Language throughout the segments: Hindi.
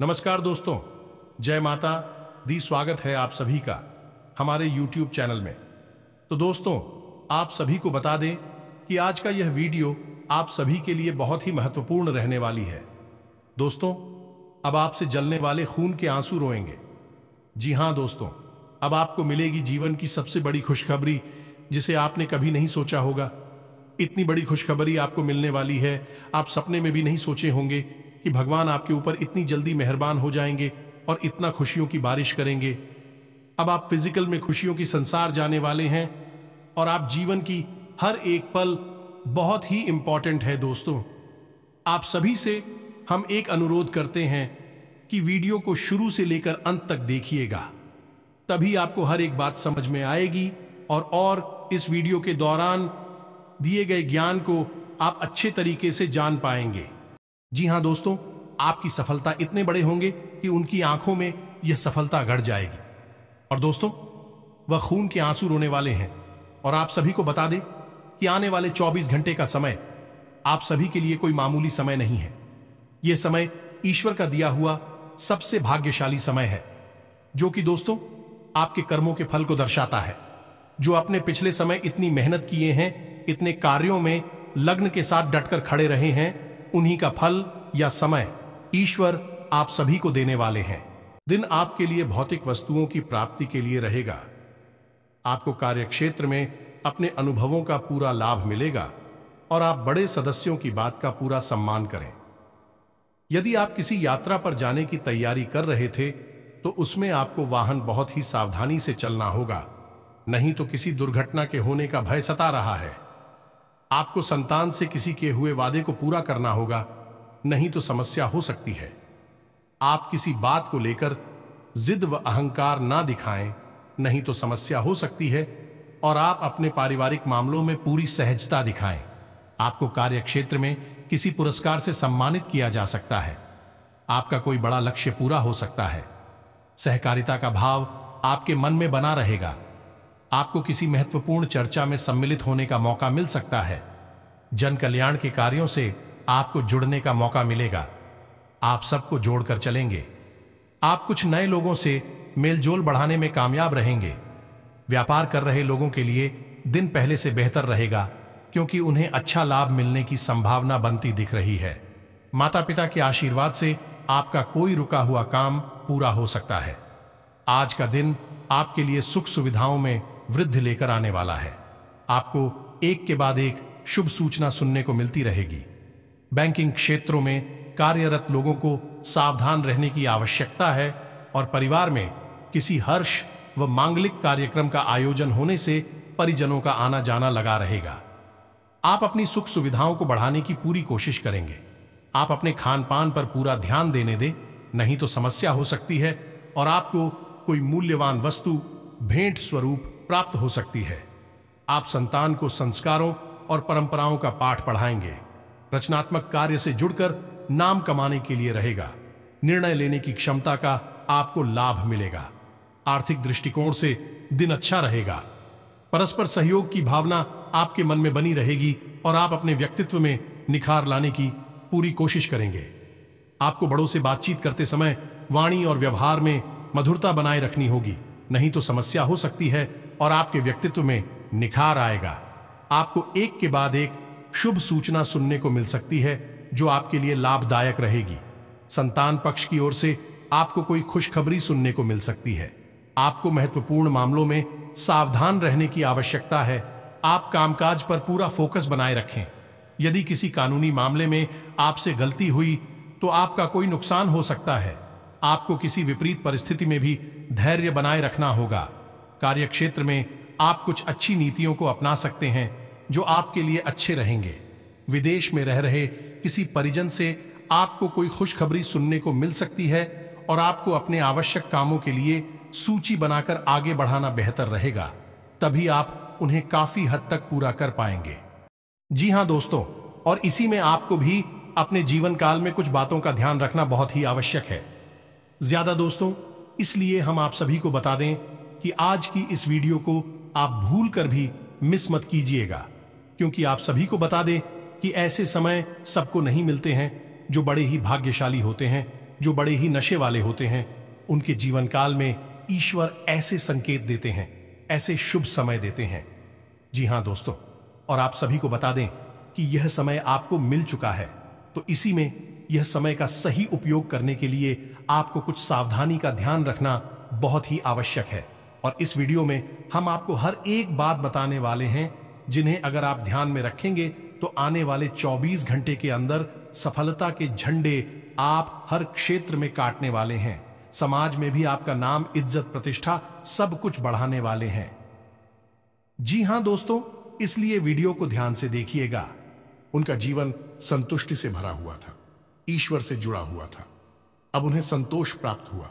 नमस्कार दोस्तों, जय माता दी। स्वागत है आप सभी का हमारे YouTube चैनल में। तो दोस्तों, आप सभी को बता दें कि आज का यह वीडियो आप सभी के लिए बहुत ही महत्वपूर्ण रहने वाली है। दोस्तों, अब आपसे जलने वाले खून के आंसू रोएंगे। जी हाँ दोस्तों, अब आपको मिलेगी जीवन की सबसे बड़ी खुशखबरी, जिसे आपने कभी नहीं सोचा होगा। इतनी बड़ी खुशखबरी आपको मिलने वाली है, आप सपने में भी नहीं सोचे होंगे कि भगवान आपके ऊपर इतनी जल्दी मेहरबान हो जाएंगे और इतना खुशियों की बारिश करेंगे। अब आप फिजिकल में खुशियों की संसार जाने वाले हैं और आप जीवन की हर एक पल बहुत ही इंपॉर्टेंट है। दोस्तों, आप सभी से हम एक अनुरोध करते हैं कि वीडियो को शुरू से लेकर अंत तक देखिएगा, तभी आपको हर एक बात समझ में आएगी और इस वीडियो के दौरान दिए गए ज्ञान को आप अच्छे तरीके से जान पाएंगे। जी हाँ दोस्तों, आपकी सफलता इतने बड़े होंगे कि उनकी आंखों में यह सफलता गड़ जाएगी। और दोस्तों, वह खून के आंसू रोने वाले हैं। और आप सभी को बता दें कि आने वाले 24 घंटे का समय आप सभी के लिए कोई मामूली समय नहीं है। यह समय ईश्वर का दिया हुआ सबसे भाग्यशाली समय है, जो कि दोस्तों आपके कर्मों के फल को दर्शाता है। जो अपने पिछले समय इतनी मेहनत किए हैं, इतने कार्यों में लग्न के साथ डटकर खड़े रहे हैं, उन्हीं का फल या समय ईश्वर आप सभी को देने वाले हैं। दिन आपके लिए भौतिक वस्तुओं की प्राप्ति के लिए रहेगा। आपको कार्यक्षेत्र में अपने अनुभवों का पूरा लाभ मिलेगा और आप बड़े सदस्यों की बात का पूरा सम्मान करें। यदि आप किसी यात्रा पर जाने की तैयारी कर रहे थे तो उसमें आपको वाहन बहुत ही सावधानी से चलना होगा, नहीं तो किसी दुर्घटना के होने का भय सता रहा है। आपको संतान से किसी किए हुए वादे को पूरा करना होगा, नहीं तो समस्या हो सकती है। आप किसी बात को लेकर जिद व अहंकार ना दिखाएं, नहीं तो समस्या हो सकती है। और आप अपने पारिवारिक मामलों में पूरी सहजता दिखाएं। आपको कार्यक्षेत्र में किसी पुरस्कार से सम्मानित किया जा सकता है। आपका कोई बड़ा लक्ष्य पूरा हो सकता है। सहकारिता का भाव आपके मन में बना रहेगा। आपको किसी महत्वपूर्ण चर्चा में सम्मिलित होने का मौका मिल सकता है। जन कल्याण के कार्यों से आपको जुड़ने का मौका मिलेगा। आप सबको जोड़कर चलेंगे। आप कुछ नए लोगों से मेलजोल बढ़ाने में कामयाब रहेंगे। व्यापार कर रहे लोगों के लिए दिन पहले से बेहतर रहेगा, क्योंकि उन्हें अच्छा लाभ मिलने की संभावना बनती दिख रही है। माता पिता के आशीर्वाद से आपका कोई रुका हुआ काम पूरा हो सकता है। आज का दिन आपके लिए सुख सुविधाओं में वृद्धि लेकर आने वाला है। आपको एक के बाद एक शुभ सूचना सुनने को मिलती रहेगी। बैंकिंग क्षेत्रों में कार्यरत लोगों को सावधान रहने की आवश्यकता है और परिवार में किसी हर्ष व मांगलिक कार्यक्रम का आयोजन होने से परिजनों का आना जाना लगा रहेगा। आप अपनी सुख सुविधाओं को बढ़ाने की पूरी कोशिश करेंगे। आप अपने खान पान पर पूरा ध्यान देने दें, नहीं तो समस्या हो सकती है और आपको कोई मूल्यवान वस्तु भेंट स्वरूप प्राप्त हो सकती है। आप संतान को संस्कारों और परंपराओं का पाठ पढ़ाएंगे। रचनात्मक कार्य से जुड़कर नाम कमाने के लिए रहेगा। निर्णय लेने की क्षमता का आपको लाभ मिलेगा। आर्थिक दृष्टिकोण से दिन अच्छा रहेगा। परस्पर सहयोग की भावना आपके मन में बनी रहेगी और आप अपने व्यक्तित्व में निखार लाने की पूरी कोशिश करेंगे। आपको बड़ों से बातचीत करते समय वाणी और व्यवहार में मधुरता बनाए रखनी होगी, नहीं तो समस्या हो सकती है और आपके व्यक्तित्व में निखार आएगा। आपको एक के बाद एक शुभ सूचना सुनने को मिल सकती है, जो आपके लिए लाभदायक रहेगी। संतान पक्ष की ओर से आपको कोई खुशखबरी सुनने को मिल सकती है। आपको महत्वपूर्ण मामलों में सावधान रहने की आवश्यकता है। आप कामकाज पर पूरा फोकस बनाए रखें। यदि किसी कानूनी मामले में आपसे गलती हुई तो आपका कोई नुकसान हो सकता है। आपको किसी विपरीत परिस्थिति में भी धैर्य बनाए रखना होगा। कार्यक्षेत्र में आप कुछ अच्छी नीतियों को अपना सकते हैं, जो आपके लिए अच्छे रहेंगे। विदेश में रह रहे किसी परिजन से आपको कोई खुशखबरी सुनने को मिल सकती है और आपको अपने आवश्यक कामों के लिए सूची बनाकर आगे बढ़ाना बेहतर रहेगा, तभी आप उन्हें काफी हद तक पूरा कर पाएंगे। जी हाँ दोस्तों, और इसी में आपको भी अपने जीवन काल में कुछ बातों का ध्यान रखना बहुत ही आवश्यक है। ज्यादा दोस्तों, इसलिए हम आप सभी को बता दें कि आज की इस वीडियो को आप भूल कर भी मिस मत कीजिएगा, क्योंकि आप सभी को बता दें कि ऐसे समय सबको नहीं मिलते हैं जो बड़े ही भाग्यशाली होते हैं। जो बड़े ही नशे वाले होते हैं, उनके जीवन काल में ईश्वर ऐसे संकेत देते हैं, ऐसे शुभ समय देते हैं। जी हां दोस्तों, और आप सभी को बता दें कि यह समय आपको मिल चुका है, तो इसी में यह समय का सही उपयोग करने के लिए आपको कुछ सावधानी का ध्यान रखना बहुत ही आवश्यक है। और इस वीडियो में हम आपको हर एक बात बताने वाले हैं, जिन्हें अगर आप ध्यान में रखेंगे तो आने वाले 24 घंटे के अंदर सफलता के झंडे आप हर क्षेत्र में काटने वाले हैं। समाज में भी आपका नाम, इज्जत, प्रतिष्ठा सब कुछ बढ़ाने वाले हैं। जी हां दोस्तों, इसलिए वीडियो को ध्यान से देखिएगा। उनका जीवन संतुष्टि से भरा हुआ था, ईश्वर से जुड़ा हुआ था। अब उन्हें संतोष प्राप्त हुआ,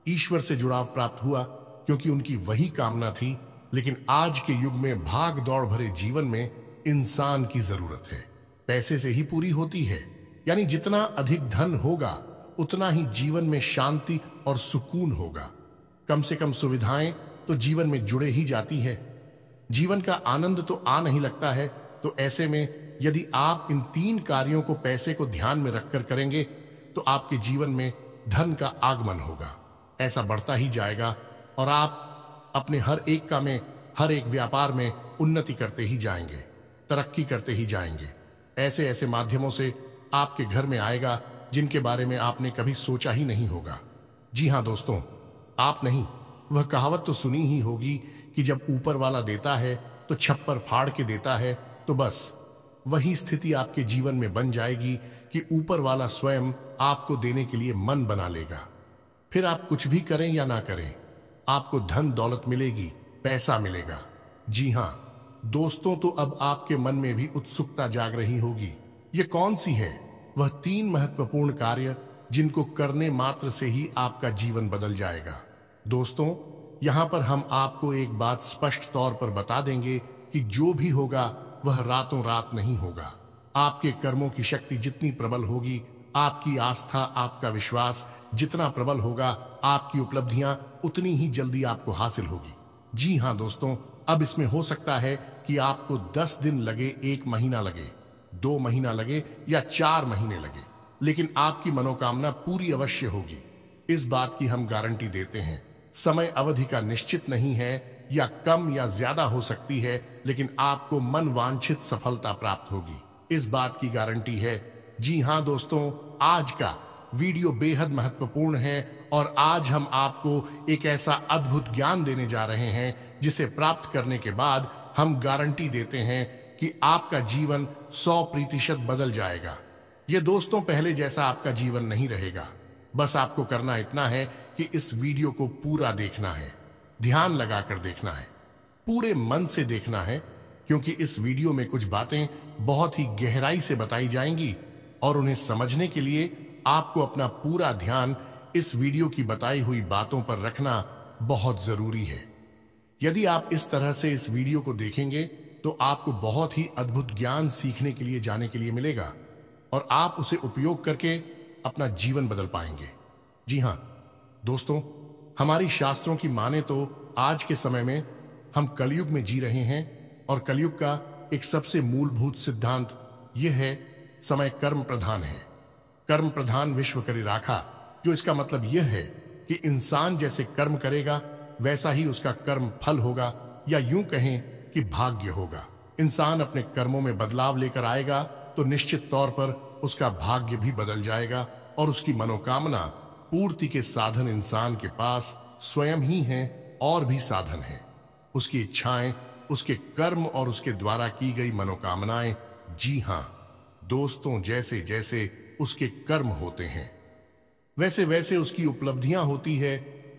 ईश्वर से जुड़ाव प्राप्त हुआ, क्योंकि उनकी वही कामना थी। लेकिन आज के युग में भाग दौड़ भरे जीवन में इंसान की जरूरत है, पैसे से ही पूरी होती है। यानी जितना अधिक धन होगा उतना ही जीवन में शांति और सुकून होगा। कम से कम सुविधाएं तो जीवन में जुड़े ही जाती है। जीवन का आनंद तो आ नहीं लगता है। तो ऐसे में यदि आप इन 3 कार्यों को पैसे को ध्यान में रखकर करेंगे तो आपके जीवन में धन का आगमन होगा, ऐसा बढ़ता ही जाएगा और आप अपने हर एक काम में, हर एक व्यापार में उन्नति करते ही जाएंगे, तरक्की करते ही जाएंगे। ऐसे ऐसे माध्यमों से आपके घर में आएगा जिनके बारे में आपने कभी सोचा ही नहीं होगा। जी हां दोस्तों, आप नहीं, वह कहावत तो सुनी ही होगी कि जब ऊपर वाला देता है तो छप्पर फाड़ के देता है। तो बस वही स्थिति आपके जीवन में बन जाएगी कि ऊपर वाला स्वयं आपको देने के लिए मन बना लेगा। फिर आप कुछ भी करें या ना करें, आपको धन दौलत मिलेगी, पैसा मिलेगा। जी हां दोस्तों, तो अब आपके मन में भी उत्सुकता जाग रही होगी। ये कौन सी है वह 3 महत्वपूर्ण कार्य जिनको करने मात्र से ही आपका जीवन बदल जाएगा। दोस्तों, यहां पर हम आपको एक बात स्पष्ट तौर पर बता देंगे कि जो भी होगा वह रातों रात नहीं होगा। आपके कर्मों की शक्ति जितनी प्रबल होगी, आपकी आस्था, आपका विश्वास जितना प्रबल होगा, आपकी उपलब्धियां उतनी ही जल्दी आपको हासिल होगी। जी हां दोस्तों, अब इसमें हो सकता है कि आपको 10 दिन लगे, 1 महीना लगे, 2 महीना लगे या 4 महीने लगे, लेकिन आपकी मनोकामना पूरी अवश्य होगी। इस बात की हम गारंटी देते हैं। समय अवधि का निश्चित नहीं है, या कम या ज्यादा हो सकती है, लेकिन आपको मन वांछित सफलता प्राप्त होगी, इस बात की गारंटी है। जी हां दोस्तों, आज का वीडियो बेहद महत्वपूर्ण है और आज हम आपको एक ऐसा अद्भुत ज्ञान देने जा रहे हैं जिसे प्राप्त करने के बाद हम गारंटी देते हैं कि आपका जीवन 100% बदल जाएगा। ये दोस्तों पहले जैसा आपका जीवन नहीं रहेगा। बस आपको करना इतना है कि इस वीडियो को पूरा देखना है, ध्यान लगाकर देखना है, पूरे मन से देखना है, क्योंकि इस वीडियो में कुछ बातें बहुत ही गहराई से बताई जाएंगी और उन्हें समझने के लिए आपको अपना पूरा ध्यान इस वीडियो की बताई हुई बातों पर रखना बहुत जरूरी है। यदि आप इस तरह से इस वीडियो को देखेंगे तो आपको बहुत ही अद्भुत ज्ञान सीखने के लिए, जाने के लिए मिलेगा और आप उसे उपयोग करके अपना जीवन बदल पाएंगे। जी हां दोस्तों, हमारी शास्त्रों की माने तो आज के समय में हम कलयुग में जी रहे हैं और कलयुग का एक सबसे मूलभूत सिद्धांत यह है, समय कर्म प्रधान है। कर्म प्रधान विश्व करी राखा, जो इसका मतलब यह है कि इंसान जैसे कर्म करेगा वैसा ही उसका कर्म फल होगा, या यूं कहें कि भाग्य होगा। इंसान अपने कर्मों में बदलाव लेकर आएगा तो निश्चित तौर पर उसका भाग्य भी बदल जाएगा और उसकी मनोकामना पूर्ति के साधन इंसान के पास स्वयं ही हैं और भी साधन हैं। उसकी इच्छाएं, उसके कर्म और उसके द्वारा की गई मनोकामनाएं, जी हां दोस्तों, जैसे जैसे उसके कर्म होते हैं वैसे वैसे उसकी उपलब्धियां होती है।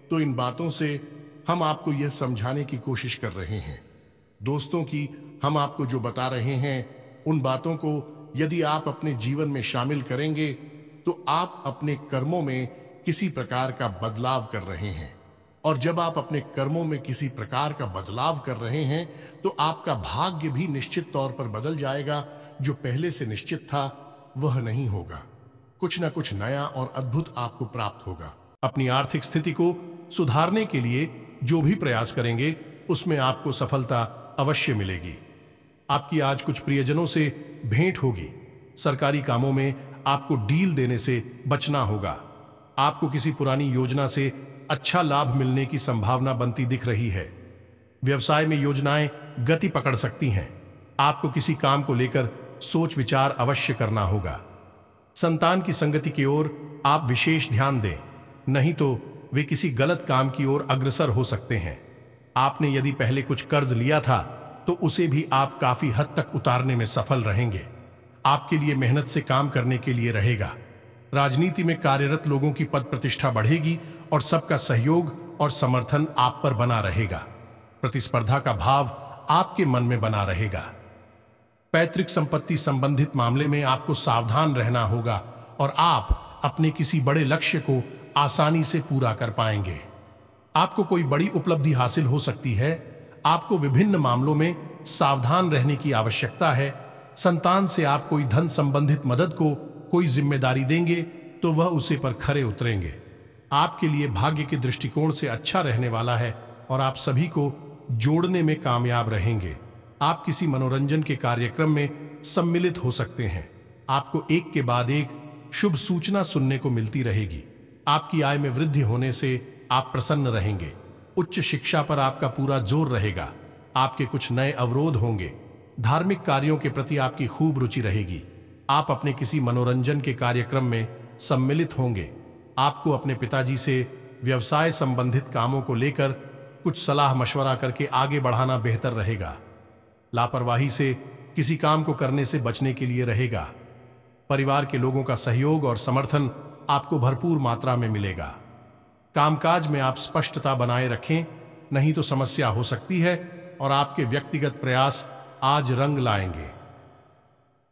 तो इन बातों से हम आपको यह समझाने की कोशिश कर रहे हैं दोस्तों कि हम आपको जो बता रहे हैं उन बातों को यदि आप अपने जीवन में शामिल करेंगे तो आप अपने कर्मों में किसी प्रकार का बदलाव कर रहे हैं, और जब आप अपने कर्मों में किसी प्रकार का बदलाव कर रहे हैं तो आपका भाग्य भी निश्चित तौर पर बदल जाएगा। जो पहले से निश्चित था वह नहीं होगा, कुछ ना कुछ नया और अद्भुत आपको प्राप्त होगा। अपनी आर्थिक स्थिति को सुधारने के लिए जो भी प्रयास करेंगे उसमें आपको सफलता अवश्य मिलेगी। आपकी आज कुछ प्रियजनों से भेंट होगी। सरकारी कामों में आपको डील देने से बचना होगा। आपको किसी पुरानी योजना से अच्छा लाभ मिलने की संभावना बनती दिख रही है। व्यवसाय में योजनाएं गति पकड़ सकती हैं। आपको किसी काम को लेकर सोच विचार अवश्य करना होगा। संतान की संगति की ओर आप विशेष ध्यान दें, नहीं तो वे किसी गलत काम की ओर अग्रसर हो सकते हैं। आपने यदि पहले कुछ कर्ज लिया था तो उसे भी आप काफी हद तक उतारने में सफल रहेंगे। आपके लिए मेहनत से काम करने के लिए रहेगा। राजनीति में कार्यरत लोगों की पद प्रतिष्ठा बढ़ेगी और सबका सहयोग और समर्थन आप पर बना रहेगा। प्रतिस्पर्धा का भाव आपके मन में बना रहेगा। पैतृक संपत्ति संबंधित मामले में आपको सावधान रहना होगा और आप अपने किसी बड़े लक्ष्य को आसानी से पूरा कर पाएंगे। आपको कोई बड़ी उपलब्धि हासिल हो सकती है। आपको विभिन्न मामलों में सावधान रहने की आवश्यकता है। संतान से आप कोई धन संबंधित मदद को कोई जिम्मेदारी देंगे तो वह उसे पर खरे उतरेंगे। आपके लिए भाग्य के दृष्टिकोण से अच्छा रहने वाला है और आप सभी को जोड़ने में कामयाब रहेंगे। आप किसी मनोरंजन के कार्यक्रम में सम्मिलित हो सकते हैं। आपको एक के बाद एक शुभ सूचना सुनने को मिलती रहेगी। आपकी आय में वृद्धि होने से आप प्रसन्न रहेंगे। उच्च शिक्षा पर आपका पूरा जोर रहेगा। आपके कुछ नए अवरोध होंगे। धार्मिक कार्यों के प्रति आपकी खूब रुचि रहेगी। आप अपने किसी मनोरंजन के कार्यक्रम में सम्मिलित होंगे। आपको अपने पिताजी से व्यवसाय संबंधित कामों को लेकर कुछ सलाह मशवरा करके आगे बढ़ाना बेहतर रहेगा। लापरवाही से किसी काम को करने से बचने के लिए रहेगा। परिवार के लोगों का सहयोग और समर्थन आपको भरपूर मात्रा में मिलेगा। कामकाज में आप स्पष्टता बनाए रखें, नहीं तो समस्या हो सकती है और आपके व्यक्तिगत प्रयास आज रंग लाएंगे।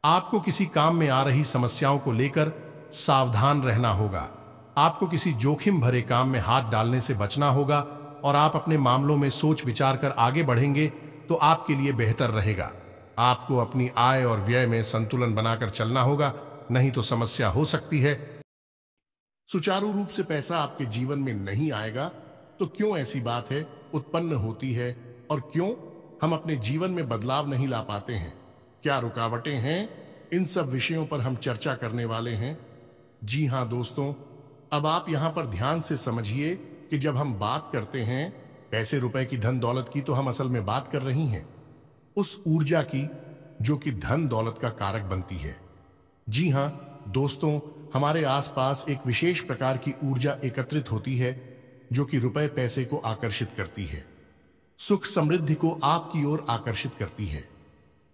आपको किसी काम में आ रही समस्याओं को लेकर सावधान रहना होगा। आपको किसी जोखिम भरे काम में हाथ डालने से बचना होगा और आप अपने मामलों में सोच विचार कर आगे बढ़ेंगे तो आपके लिए बेहतर रहेगा। आपको अपनी आय और व्यय में संतुलन बनाकर चलना होगा, नहीं तो समस्या हो सकती है। सुचारू रूप से पैसा आपके जीवन में नहीं आएगा तो क्यों ऐसी बात है उत्पन्न होती है और क्यों हम अपने जीवन में बदलाव नहीं ला पाते हैं? क्या रुकावटें हैं? इन सब विषयों पर हम चर्चा करने वाले हैं। जी हां दोस्तों, अब आप यहां पर ध्यान से समझिए कि जब हम बात करते हैं पैसे रुपए की, धन दौलत की, तो हम असल में बात कर रही हैं उस ऊर्जा की जो कि धन दौलत का कारक बनती है। जी हां दोस्तों, हमारे आसपास एक विशेष प्रकार की ऊर्जा एकत्रित होती है जो कि रुपए पैसे को आकर्षित करती है, सुख समृद्धि को आपकी ओर आकर्षित करती है।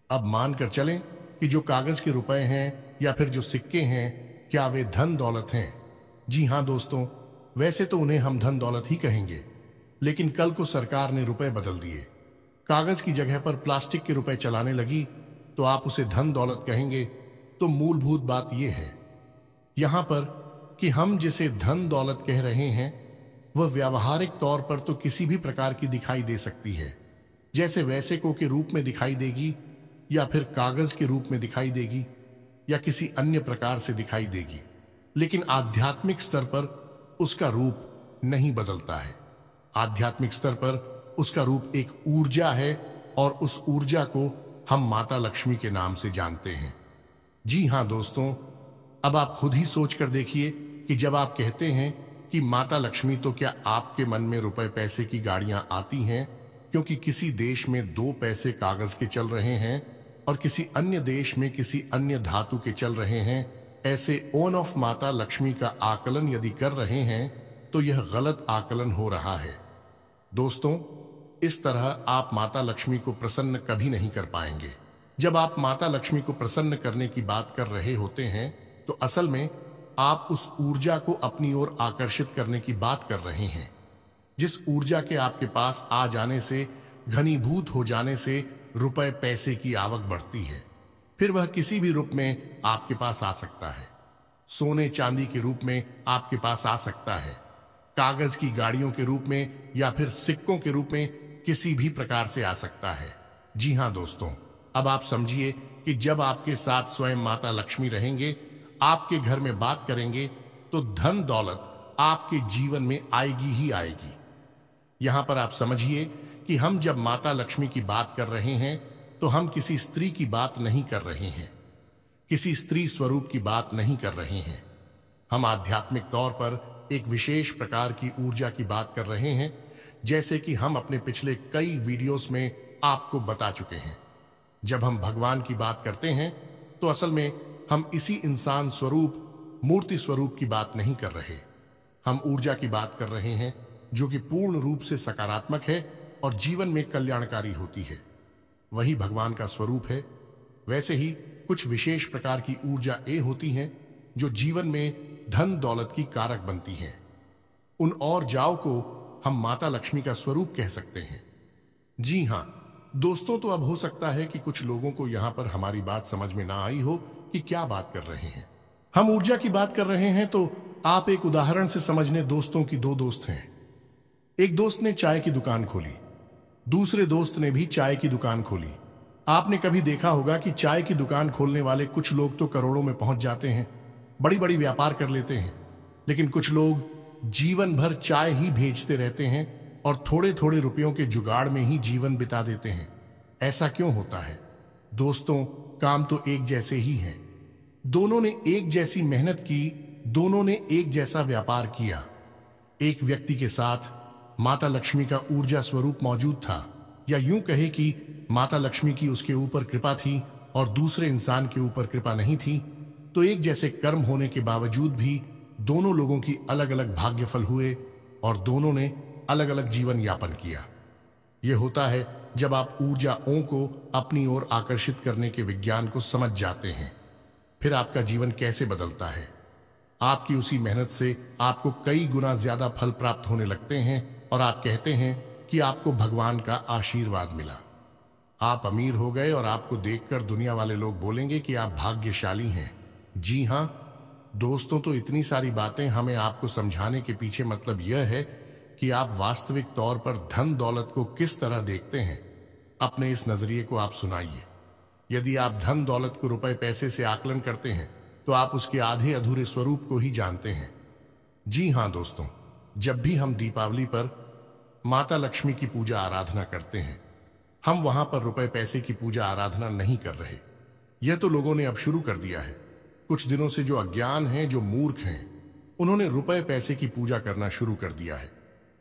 अब मानकर चलें कि जो कागज के रुपए हैं या फिर जो सिक्के हैं, क्या वे धन दौलत हैं? जी हां दोस्तों, वैसे तो उन्हें हम धन दौलत ही कहेंगे, लेकिन कल को सरकार ने रुपए बदल दिए, कागज की जगह पर प्लास्टिक के रुपए चलाने लगी, तो आप उसे धन दौलत कहेंगे। तो मूलभूत बात यह है यहां पर कि हम जिसे धन दौलत कह रहे हैं वह व्यावहारिक तौर पर तो किसी भी प्रकार की दिखाई दे सकती है, जैसे वैसेको के रूप में दिखाई देगी या फिर कागज के रूप में दिखाई देगी या किसी अन्य प्रकार से दिखाई देगी, लेकिन आध्यात्मिक स्तर पर उसका रूप नहीं बदलता है। आध्यात्मिक स्तर पर उसका रूप एक ऊर्जा है और उस ऊर्जा को हम माता लक्ष्मी के नाम से जानते हैं। जी हां दोस्तों, अब आप खुद ही सोच कर देखिए कि जब आप कहते हैं कि माता लक्ष्मी, तो क्या आपके मन में रुपए पैसे की गाड़ियां आती हैं क्योंकि किसी देश में 2 पैसे कागज के चल रहे हैं और किसी अन्य देश में किसी अन्य धातु के चल रहे हैं? ऐसे ओन ऑफ माता लक्ष्मी का आकलन यदि कर रहे हैं तो यह गलत आकलन हो रहा है। दोस्तों, इस तरह आप माता लक्ष्मी को प्रसन्न कभी नहीं कर पाएंगे। जब आप माता लक्ष्मी को प्रसन्न करने की बात कर रहे होते हैं तो असल में आप उस ऊर्जा को अपनी ओर आकर्षित करने की बात कर रहे हैं, जिस ऊर्जा के आपके पास आ जाने से, घनीभूत हो जाने से रुपए पैसे की आवक बढ़ती है। फिर वह किसी भी रूप में आपके पास आ सकता है। सोने चांदी के रूप में आपके पास आ सकता है, कागज की गाड़ियों के रूप में या फिर सिक्कों के रूप में किसी भी प्रकार से आ सकता है। जी हां दोस्तों, अब आप समझिए कि जब आपके साथ स्वयं माता लक्ष्मी रहेंगे, आपके घर में बात करेंगे, तो धन दौलत आपके जीवन में आएगी ही आएगी। यहां पर आप समझिए कि हम जब माता लक्ष्मी की बात कर रहे हैं तो हम किसी स्त्री की बात नहीं कर रहे हैं, किसी स्त्री स्वरूप की बात नहीं कर रहे हैं। हम आध्यात्मिक तौर पर एक विशेष प्रकार की ऊर्जा की बात कर रहे हैं, जैसे कि हम अपने पिछले कई वीडियोस में आपको बता चुके हैं। जब हम भगवान की बात करते हैं तो असल में हम इसी इंसान स्वरूप, मूर्ति स्वरूप की बात नहीं कर रहे। हम ऊर्जा की बात कर रहे हैं जो कि पूर्ण रूप से सकारात्मक है और जीवन में कल्याणकारी होती है। वही भगवान का स्वरूप है। वैसे ही कुछ विशेष प्रकार की ऊर्जा होती हैं जो जीवन में धन दौलत की कारक बनती हैं। उन ऊर्जाओं को हम माता लक्ष्मी का स्वरूप कह सकते हैं। जी हां दोस्तों, तो अब हो सकता है कि कुछ लोगों को यहां पर हमारी बात समझ में ना आई हो कि क्या बात कर रहे हैं। हम ऊर्जा की बात कर रहे हैं तो आप एक उदाहरण से समझने। दोस्तों की दो दोस्त हैं। एक दोस्त ने चाय की दुकान खोली, दूसरे दोस्त ने भी चाय की दुकान खोली। आपने कभी देखा होगा कि चाय की दुकान खोलने वाले कुछ लोग तो करोड़ों में पहुंच जाते हैं, बड़ी बड़ी व्यापार कर लेते हैं, लेकिन कुछ लोग जीवन भर चाय ही भेजते रहते हैं और थोड़े थोड़े रुपयों के जुगाड़ में ही जीवन बिता देते हैं। ऐसा क्यों होता है? दोस्तों, काम तो एक जैसे ही हैं। दोनों ने एक जैसी मेहनत की, दोनों ने एक जैसा व्यापार किया। एक व्यक्ति के साथ माता लक्ष्मी का ऊर्जा स्वरूप मौजूद था, या यूं कहे कि माता लक्ष्मी की उसके ऊपर कृपा थी और दूसरे इंसान के ऊपर कृपा नहीं थी। तो एक जैसे कर्म होने के बावजूद भी दोनों लोगों की अलग अलग भाग्यफल हुए और दोनों ने अलग अलग जीवन यापन किया। यह होता है जब आप ऊर्जाओं को अपनी ओर आकर्षित करने के विज्ञान को समझ जाते हैं। फिर आपका जीवन कैसे बदलता है। आपकी उसी मेहनत से आपको कई गुना ज्यादा फल प्राप्त होने लगते हैं और आप कहते हैं कि आपको भगवान का आशीर्वाद मिला। आप अमीर हो गए और आपको देखकर दुनिया वाले लोग बोलेंगे कि आप भाग्यशाली हैं। जी हां दोस्तों, तो इतनी सारी बातें हमें आपको समझाने के पीछे मतलब यह है कि आप वास्तविक तौर पर धन दौलत को किस तरह देखते हैं। अपने इस नजरिए को आप सुनाइए। यदि आप धन दौलत को रुपए पैसे से आकलन करते हैं तो आप उसके आधे अधूरे स्वरूप को ही जानते हैं। जी हां दोस्तों, जब भी हम दीपावली पर माता लक्ष्मी की पूजा आराधना करते हैं, हम वहां पर रुपए पैसे की पूजा आराधना नहीं कर रहे। यह तो लोगों ने अब शुरू कर दिया है। कुछ दिनों से जो अज्ञान हैं, जो मूर्ख हैं, उन्होंने रुपए पैसे की पूजा करना शुरू कर दिया है।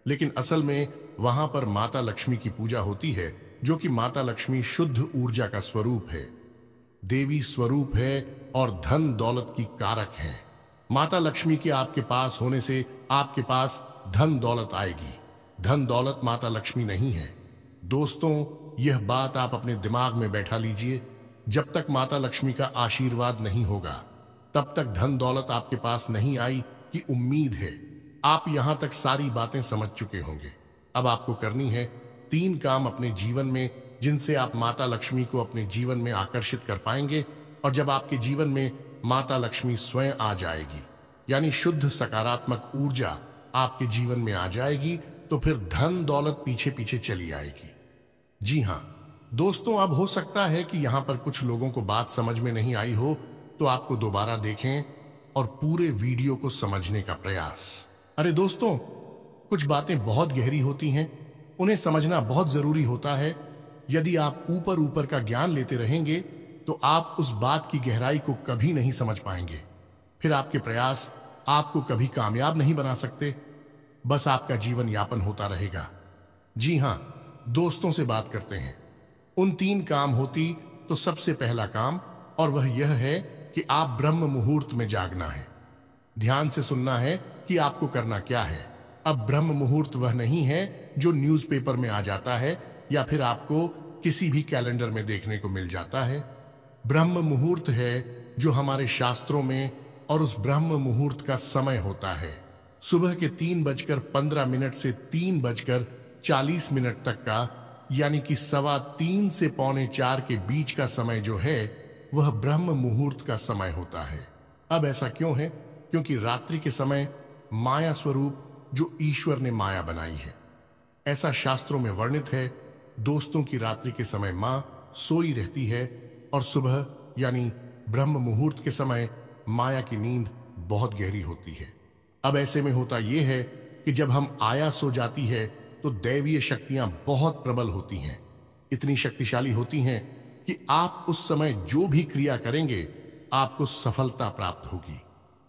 लेकिन असल में वहां पर माता लक्ष्मी की पूजा होती है, जो कि माता लक्ष्मी शुद्ध ऊर्जा का स्वरूप है, देवी स्वरूप है और धन दौलत की कारक है। माता लक्ष्मी के आपके पास होने से आपके पास धन दौलत आएगी। धन दौलत माता लक्ष्मी नहीं है। दोस्तों, यह बात आप अपने दिमाग में बैठा लीजिए। जब तक माता लक्ष्मी का आशीर्वाद नहीं होगा तब तक धन दौलत आपके पास नहीं आई की उम्मीद है। आप यहां तक सारी बातें समझ चुके होंगे। अब आपको करनी है 3 काम अपने जीवन में, जिनसे आप माता लक्ष्मी को अपने जीवन में आकर्षित कर पाएंगे। और जब आपके जीवन में माता लक्ष्मी स्वयं आ जाएगी, यानी शुद्ध सकारात्मक ऊर्जा आपके जीवन में आ जाएगी, तो फिर धन दौलत पीछे पीछे चली आएगी। जी हां दोस्तों, अब हो सकता है कि यहां पर कुछ लोगों को बात समझ में नहीं आई हो, तो आपको दोबारा देखें और पूरे वीडियो को समझने का प्रयास। अरे दोस्तों, कुछ बातें बहुत गहरी होती हैं, उन्हें समझना बहुत जरूरी होता है। यदि आप ऊपर ऊपर का ज्ञान लेते रहेंगे तो आप उस बात की गहराई को कभी नहीं समझ पाएंगे। फिर आपके प्रयास आपको कभी कामयाब नहीं बना सकते, बस आपका जीवन यापन होता रहेगा। जी हां दोस्तों, से बात करते हैं। उन 3 काम होती तो सबसे पहला काम, और वह यह है कि आप ब्रह्म मुहूर्त में जागना है। ध्यान से सुनना है कि आपको करना क्या है। अब ब्रह्म मुहूर्त वह नहीं है जो न्यूज़पेपर में आ जाता है या फिर आपको किसी भी कैलेंडर में देखने को मिल जाता है। ब्रह्म मुहूर्त है जो हमारे शास्त्रों में, और उस ब्रह्म मुहूर्त का समय होता है सुबह के 3:15 से 3:40 तक का, यानी कि 3:15 से 3:45 के बीच का समय जो है वह ब्रह्म मुहूर्त का समय होता है। अब ऐसा क्यों है? क्योंकि रात्रि के समय माया स्वरूप जो ईश्वर ने माया बनाई है, ऐसा शास्त्रों में वर्णित है। दोस्तों की रात्रि के समय मां सोई रहती है और सुबह यानी ब्रह्म मुहूर्त के समय माया की नींद बहुत गहरी होती है। अब ऐसे में होता यह है कि जब हम आया सो जाती है तो दैवीय शक्तियां बहुत प्रबल होती हैं, इतनी शक्तिशाली होती हैं कि आप उस समय जो भी क्रिया करेंगे आपको सफलता प्राप्त होगी।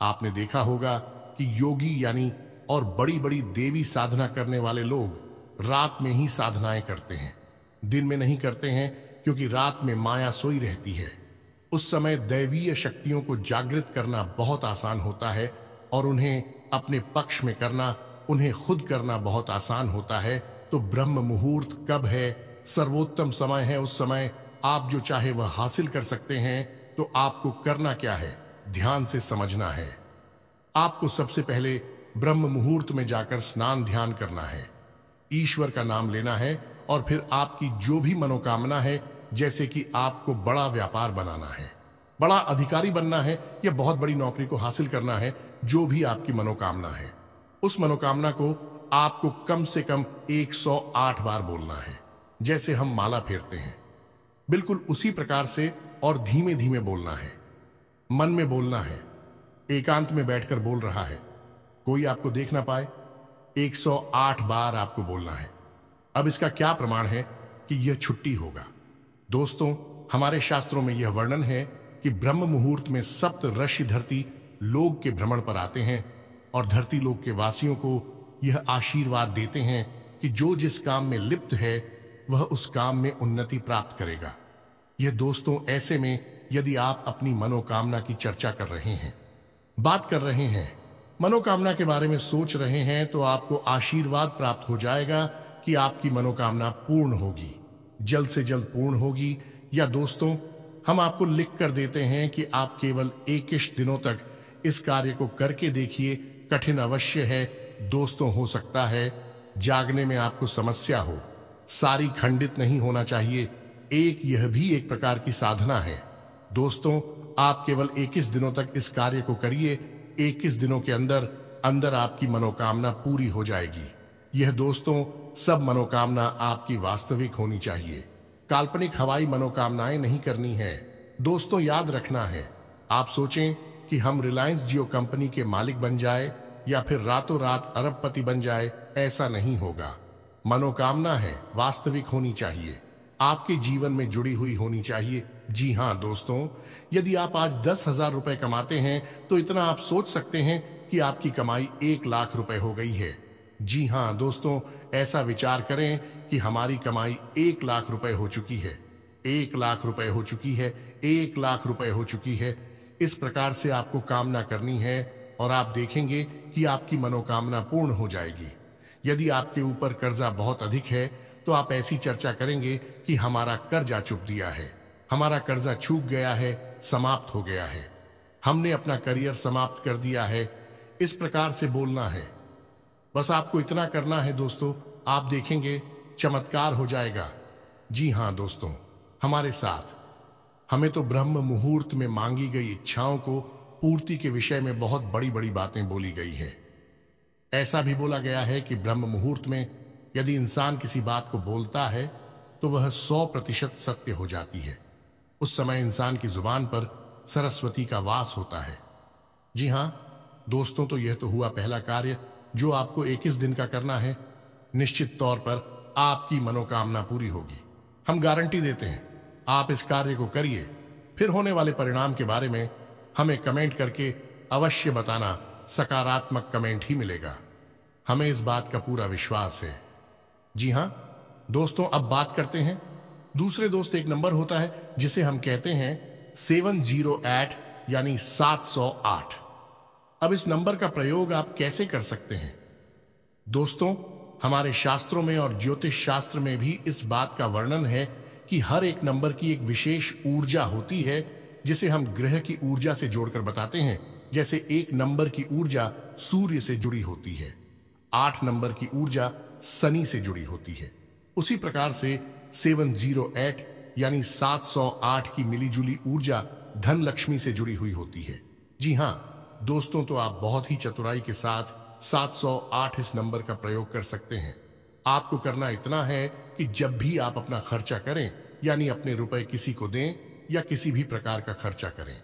आपने देखा होगा कि योगी यानी और बड़ी बड़ी देवी साधना करने वाले लोग रात में ही साधनाएं करते हैं, दिन में नहीं करते हैं, क्योंकि रात में माया सोई रहती है। उस समय दैवीय शक्तियों को जागृत करना बहुत आसान होता है और उन्हें अपने पक्ष में करना, उन्हें खुद करना बहुत आसान होता है। तो ब्रह्म मुहूर्त कब है? सर्वोत्तम समय है। उस समय आप जो चाहे वह हासिल कर सकते हैं। तो आपको करना क्या है? ध्यान से समझना है। आपको सबसे पहले ब्रह्म मुहूर्त में जाकर स्नान ध्यान करना है, ईश्वर का नाम लेना है और फिर आपकी जो भी मनोकामना है, जैसे कि आपको बड़ा व्यापार बनाना है, बड़ा अधिकारी बनना है या बहुत बड़ी नौकरी को हासिल करना है, जो भी आपकी मनोकामना है, उस मनोकामना को आपको कम से कम 108 बार बोलना है। जैसे हम माला फेरते हैं, बिल्कुल उसी प्रकार से और धीमे धीमे बोलना है। मन में बोलना है, एकांत में बैठकर बोल रहा है, कोई आपको देख ना पाए। 108 बार आपको बोलना है। अब इसका क्या प्रमाण है कि यह छुट्टी होगा? दोस्तों, हमारे शास्त्रों में यह वर्णन है कि ब्रह्म मुहूर्त में सप्त ऋषि धरती लोक के भ्रमण पर आते हैं और धरती लोक के वासियों को यह आशीर्वाद देते हैं कि जो जिस काम में लिप्त है वह उस काम में उन्नति प्राप्त करेगा। यह दोस्तों ऐसे में यदि आप अपनी मनोकामना की चर्चा कर रहे हैं, बात कर रहे हैं, मनोकामना के बारे में सोच रहे हैं, तो आपको आशीर्वाद प्राप्त हो जाएगा कि आपकी मनोकामना पूर्ण होगी, जल्द से जल्द पूर्ण होगी। या दोस्तों, हम आपको लिख कर देते हैं कि आप केवल 21 दिनों तक इस कार्य को करके देखिए। कठिन अवश्य है दोस्तों, हो सकता है जागने में आपको समस्या हो, सारी खंडित नहीं होना चाहिए। यह भी एक प्रकार की साधना है। दोस्तों, आप केवल 21 दिनों तक इस कार्य को करिए। 21 दिनों के अंदर अंदर आपकी मनोकामना पूरी हो जाएगी। यह दोस्तों, सब मनोकामना आपकी वास्तविक होनी चाहिए। काल्पनिक हवाई मनोकामनाएं नहीं करनी है। दोस्तों, याद रखना है, आप सोचें कि हम रिलायंस जियो कंपनी के मालिक बन जाए या फिर रातों रात अरबपति बन जाए, ऐसा नहीं होगा। मनोकामना है वास्तविक होनी चाहिए, आपके जीवन में जुड़ी हुई होनी चाहिए। जी हाँ दोस्तों, यदि आप आज 10,000 रुपए कमाते हैं तो इतना आप सोच सकते हैं कि आपकी कमाई 1 लाख रुपए हो गई है। जी हाँ दोस्तों, ऐसा विचार करें कि हमारी कमाई 1 लाख रुपए हो चुकी है, 1 लाख रुपए हो चुकी है, 1 लाख रुपए हो चुकी है। इस प्रकार से आपको कामना करनी है और आप देखेंगे कि आपकी मनोकामना पूर्ण हो जाएगी। यदि आपके ऊपर कर्जा बहुत अधिक है तो आप ऐसी चर्चा करेंगे कि हमारा कर्जा चुक दिया है, हमारा कर्जा चूक गया है, समाप्त हो गया है, हमने अपना करियर समाप्त कर दिया है। इस प्रकार से बोलना है। बस आपको इतना करना है दोस्तों, आप देखेंगे चमत्कार हो जाएगा। जी हाँ दोस्तों, हमारे साथ हमें तो ब्रह्म मुहूर्त में मांगी गई इच्छाओं को पूर्ति के विषय में बहुत बड़ी बड़ी बातें बोली गई है। ऐसा भी बोला गया है कि ब्रह्म मुहूर्त में यदि इंसान किसी बात को बोलता है तो वह 100% सत्य हो जाती है। उस समय इंसान की जुबान पर सरस्वती का वास होता है। जी हाँ दोस्तों, तो यह तो हुआ पहला कार्य जो आपको 21 दिन का करना है। निश्चित तौर पर आपकी मनोकामना पूरी होगी, हम गारंटी देते हैं। आप इस कार्य को करिए, फिर होने वाले परिणाम के बारे में हमें कमेंट करके अवश्य बताना। सकारात्मक कमेंट ही मिलेगा, हमें इस बात का पूरा विश्वास है। जी हाँ दोस्तों, अब बात करते हैं दूसरे दोस्त। एक नंबर होता है जिसे हम कहते हैं 708 यानी 708। अब इस नंबर का प्रयोग आप कैसे कर सकते हैं? दोस्तों, हमारे शास्त्रों में और ज्योतिष शास्त्र में भी इस बात का वर्णन है कि हर एक नंबर की एक विशेष ऊर्जा होती है, जिसे हम ग्रह की ऊर्जा से जोड़कर बताते हैं। जैसे 1 नंबर की ऊर्जा सूर्य से जुड़ी होती है, 8 नंबर की ऊर्जा शनि से जुड़ी होती है। उसी प्रकार से 708 यानी 708 की मिलीजुली ऊर्जा धन लक्ष्मी से जुड़ी हुई होती है। जी हाँ दोस्तों, तो आप बहुत ही चतुराई के साथ 708 इस नंबर का प्रयोग कर सकते हैं। आपको करना इतना है कि जब भी आप अपना खर्चा करें, यानी अपने रुपए किसी को दें या किसी भी प्रकार का खर्चा करें,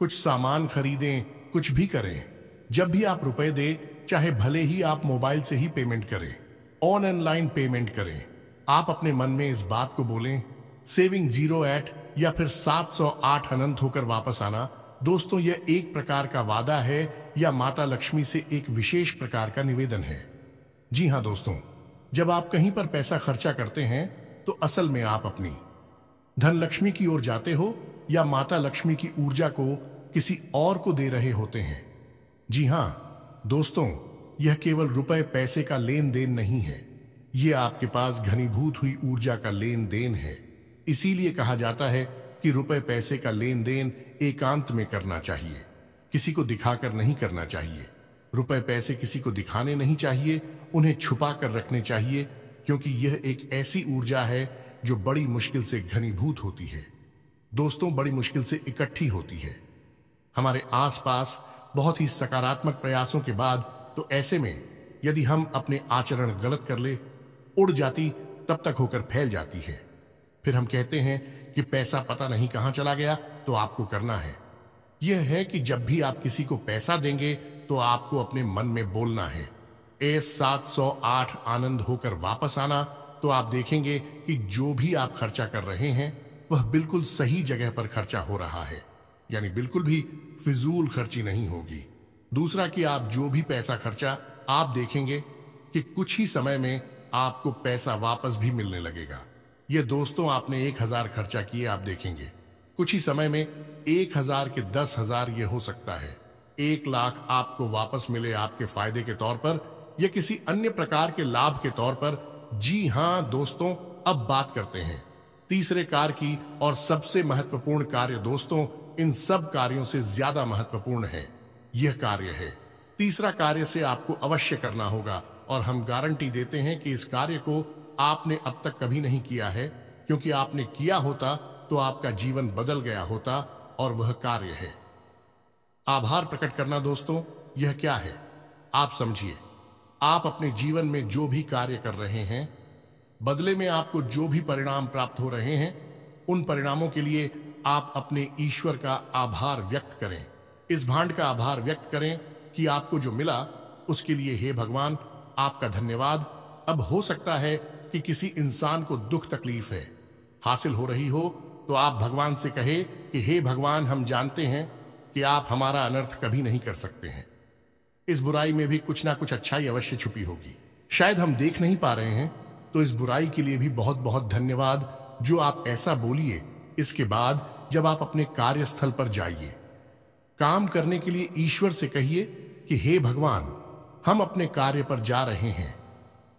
कुछ सामान खरीदें, कुछ भी करें, जब भी आप रुपए दें, चाहे भले ही आप मोबाइल से ही पेमेंट करें, ऑनलाइन पेमेंट करें, आप अपने मन में इस बात को बोलें, सेविंग 08 या फिर 708 अनंत होकर वापस आना, दोस्तों यह एक प्रकार का वादा है या माता लक्ष्मी से एक विशेष प्रकार का निवेदन है। जी हां दोस्तों, जब आप कहीं पर पैसा खर्चा करते हैं तो असल में आप अपनी धन लक्ष्मी की ओर जाते हो या माता लक्ष्मी की ऊर्जा को किसी और को दे रहे होते हैं। जी हां दोस्तों, यह केवल रुपए पैसे का लेन देन नहीं है, यह आपके पास घनीभूत हुई ऊर्जा का लेन देन है। इसीलिए कहा जाता है कि रुपए पैसे का लेन देन एकांत में करना चाहिए, किसी को दिखाकर नहीं करना चाहिए। रुपए पैसे किसी को दिखाने नहीं चाहिए, उन्हें छुपा कर रखने चाहिए, क्योंकि यह एक ऐसी ऊर्जा है जो बड़ी मुश्किल से घनीभूत होती है। दोस्तों, बड़ी मुश्किल से इकट्ठी होती है। हमारे आसपास बहुत ही सकारात्मक प्रयासों के बाद तो ऐसे में यदि हम अपने आचरण गलत कर ले, उड़ जाती तब तक होकर फैल जाती है। फिर हम कहते हैं कि पैसा पता नहीं कहां चला गया, तो आपको करना है यह है कि जब भी आप किसी को पैसा देंगे तो आपको अपने मन में बोलना है S708 आनंद होकर वापस आना। तो आप देखेंगे कि जो भी आप खर्चा कर रहे हैं वह बिल्कुल सही जगह पर खर्चा हो रहा है, यानी बिल्कुल भी फिजूल खर्ची नहीं होगी। दूसरा कि आप जो भी पैसा खर्चा, आप देखेंगे कि कुछ ही समय में आपको पैसा वापस भी मिलने लगेगा। ये दोस्तों, आपने 1000 खर्चा किए, आप देखेंगे कुछ ही समय में 1000 के 10,000 ये हो सकता है। 1 लाख आपको वापस मिले आपके फायदे के तौर पर या किसी अन्य प्रकार के लाभ के तौर पर। जी हां दोस्तों, अब बात करते हैं तीसरे कार्य की, और सबसे महत्वपूर्ण कार्य। दोस्तों, इन सब कार्यों से ज्यादा महत्वपूर्ण है यह कार्य है। तीसरा कार्य से आपको अवश्य करना होगा, और हम गारंटी देते हैं कि इस कार्य को आपने अब तक कभी नहीं किया है, क्योंकि आपने किया होता तो आपका जीवन बदल गया होता, और वह कार्य है आभार प्रकट करना। दोस्तों, यह क्या है आप समझिए। आप अपने जीवन में जो भी कार्य कर रहे हैं, बदले में आपको जो भी परिणाम प्राप्त हो रहे हैं, उन परिणामों के लिए आप अपने ईश्वर का आभार व्यक्त करें। इस भांड का आभार व्यक्त करें कि आपको जो मिला उसके लिए हे भगवान आपका धन्यवाद। अब हो सकता है कि किसी इंसान को दुख तकलीफ है हासिल हो रही हो, तो आप भगवान से कहे कि हे भगवान, हम जानते हैं कि आप हमारा अनर्थ कभी नहीं कर सकते हैं। इस बुराई में भी कुछ ना कुछ अच्छाई अवश्य छुपी होगी, शायद हम देख नहीं पा रहे हैं। तो इस बुराई के लिए भी बहुत बहुत धन्यवाद जो आप ऐसा बोलिए। इसके बाद जब आप अपने कार्यस्थल पर जाइए, काम करने के लिए ईश्वर से कहिए कि हे भगवान, हम अपने कार्य पर जा रहे हैं।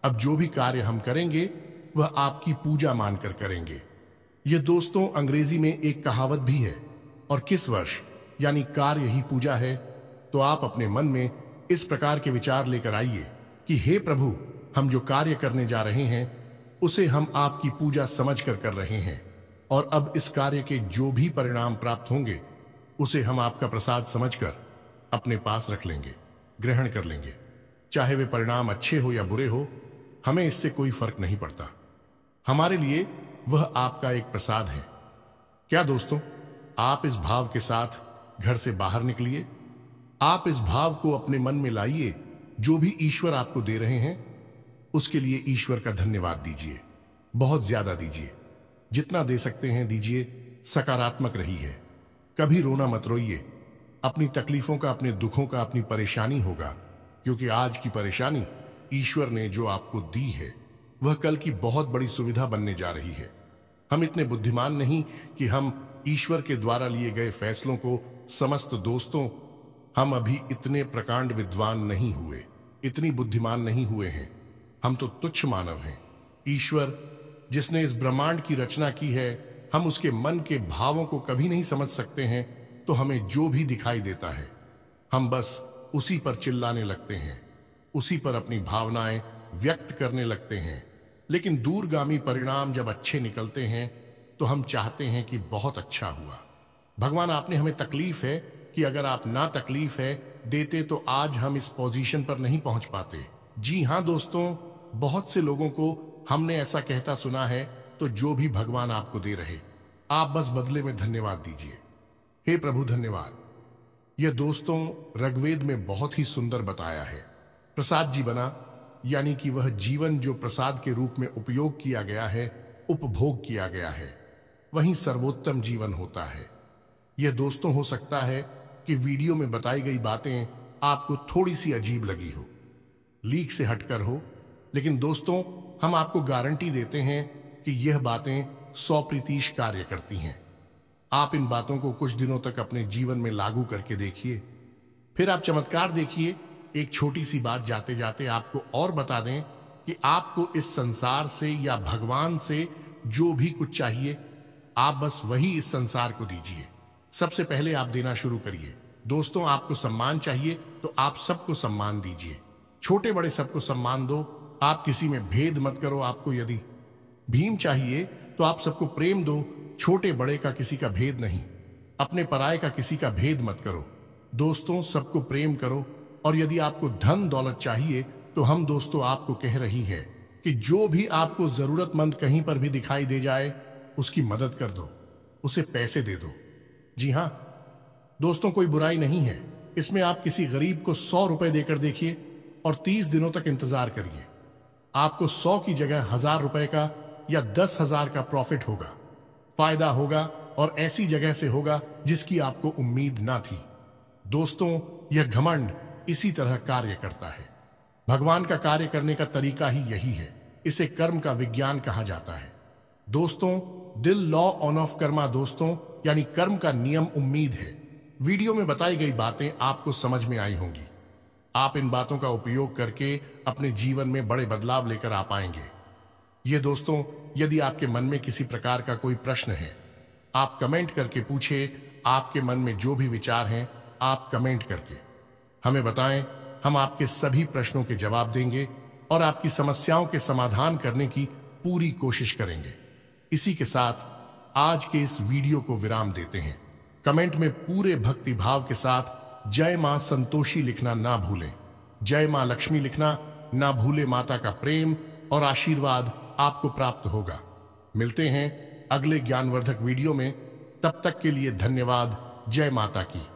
अब जो भी कार्य हम करेंगे वह आपकी पूजा मानकर करेंगे। यह दोस्तों अंग्रेजी में एक कहावत भी है, और किस वर्ष यानी कार्य ही पूजा है। तो आप अपने मन में इस प्रकार के विचार लेकर आइए कि हे प्रभु, हम जो कार्य करने जा रहे हैं उसे हम आपकी पूजा समझकर कर रहे हैं, और अब इस कार्य के जो भी परिणाम प्राप्त होंगे उसे हम आपका प्रसाद समझकर अपने पास रख लेंगे, ग्रहण कर लेंगे। चाहे वे परिणाम अच्छे हो या बुरे हो, हमें इससे कोई फर्क नहीं पड़ता। हमारे लिए वह आपका एक प्रसाद है। क्या दोस्तों, आप इस भाव के साथ घर से बाहर निकलिए। आप इस भाव को अपने मन में लाइए। जो भी ईश्वर आपको दे रहे हैं उसके लिए ईश्वर का धन्यवाद दीजिए, बहुत ज्यादा दीजिए, जितना दे सकते हैं दीजिए। सकारात्मक रहिए, कभी रोना मत रोइए। अपनी तकलीफों का, अपने दुखों का, अपनी परेशानी होगा, क्योंकि आज की परेशानी ईश्वर ने जो आपको दी है वह कल की बहुत बड़ी सुविधा बनने जा रही है। हम इतने बुद्धिमान नहीं कि हम ईश्वर के द्वारा लिए गए फैसलों को समस्त दोस्तों, हम अभी इतने प्रकांड विद्वान नहीं हुए, इतनी बुद्धिमान नहीं हुए हैं। हम तो तुच्छ मानव हैं। ईश्वर जिसने इस ब्रह्मांड की रचना की है, हम उसके मन के भावों को कभी नहीं समझ सकते हैं। तो हमें जो भी दिखाई देता है हम बस उसी पर चिल्लाने लगते हैं, उसी पर अपनी भावनाएं व्यक्त करने लगते हैं। लेकिन दूरगामी परिणाम जब अच्छे निकलते हैं तो हम चाहते हैं कि बहुत अच्छा हुआ। भगवान, आपने हमें तकलीफ है कि अगर आप ना तकलीफ है देते तो आज हम इस पोजीशन पर नहीं पहुंच पाते। जी हां दोस्तों, बहुत से लोगों को हमने ऐसा कहता सुना है। तो जो भी भगवान आपको दे रहे, आप बस बदले में धन्यवाद दीजिए। हे प्रभु धन्यवाद। यह दोस्तों ऋग्वेद में बहुत ही सुंदर बताया है। प्रसाद जी बना, यानी कि वह जीवन जो प्रसाद के रूप में उपयोग किया गया है, उपभोग किया गया है, वही सर्वोत्तम जीवन होता है। यह दोस्तों हो सकता है कि वीडियो में बताई गई बातें आपको थोड़ी सी अजीब लगी हो, लीक से हटकर हो, लेकिन दोस्तों हम आपको गारंटी देते हैं कि यह बातें 100% कार्य करती हैं। आप इन बातों को कुछ दिनों तक अपने जीवन में लागू करके देखिए, फिर आप चमत्कार देखिए। एक छोटी सी बात जाते जाते आपको और बता दें कि आपको इस संसार से या भगवान से जो भी कुछ चाहिए, आप बस वही इस संसार को दीजिए। सबसे पहले आप देना शुरू करिए। दोस्तों, आपको सम्मान चाहिए तो आप सबको सम्मान दीजिए, छोटे बड़े सबको सम्मान दो। आप किसी में भेद मत करो। आपको यदि भीम चाहिए तो आप सबको प्रेम दो, छोटे बड़े का किसी का भेद नहीं, अपने पराये का किसी का भेद मत करो। दोस्तों, सबको प्रेम करो। और यदि आपको धन दौलत चाहिए तो हम दोस्तों आपको कह रही है कि जो भी आपको जरूरतमंद कहीं पर भी दिखाई दे जाए, उसकी मदद कर दो, उसे पैसे दे दो। जी हां दोस्तों, कोई बुराई नहीं है इसमें। आप किसी गरीब को 100 रुपए देकर देखिए और 30 दिनों तक इंतजार करिए। आपको 100 की जगह 1000 रुपए का या 10,000 का प्रॉफिट होगा, फायदा होगा, और ऐसी जगह से होगा जिसकी आपको उम्मीद ना थी। दोस्तों, यह घमंड इसी तरह कार्य करता है। भगवान का कार्य करने का तरीका ही यही है। इसे कर्म का विज्ञान कहा जाता है। दोस्तों, दिल लॉ ऑन ऑफ कर्मा दोस्तों, यानी कर्म का नियम उम्मीद है। वीडियो में बताई गई बातें आपको समझ में आई होंगी। आप इन बातों का उपयोग करके अपने जीवन में बड़े बदलाव लेकर आ पाएंगे। ये दोस्तों, यदि आपके मन में किसी प्रकार का कोई प्रश्न है, आप कमेंट करके पूछे। आपके मन में जो भी विचार हैं, आप कमेंट करके हमें बताएं। हम आपके सभी प्रश्नों के जवाब देंगे और आपकी समस्याओं के समाधान करने की पूरी कोशिश करेंगे। इसी के साथ आज के इस वीडियो को विराम देते हैं। कमेंट में पूरे भक्ति भाव के साथ जय मां संतोषी लिखना ना भूलें। जय मां लक्ष्मी लिखना ना भूले। माता का प्रेम और आशीर्वाद आपको प्राप्त होगा। मिलते हैं अगले ज्ञानवर्धक वीडियो में। तब तक के लिए धन्यवाद। जय माता की।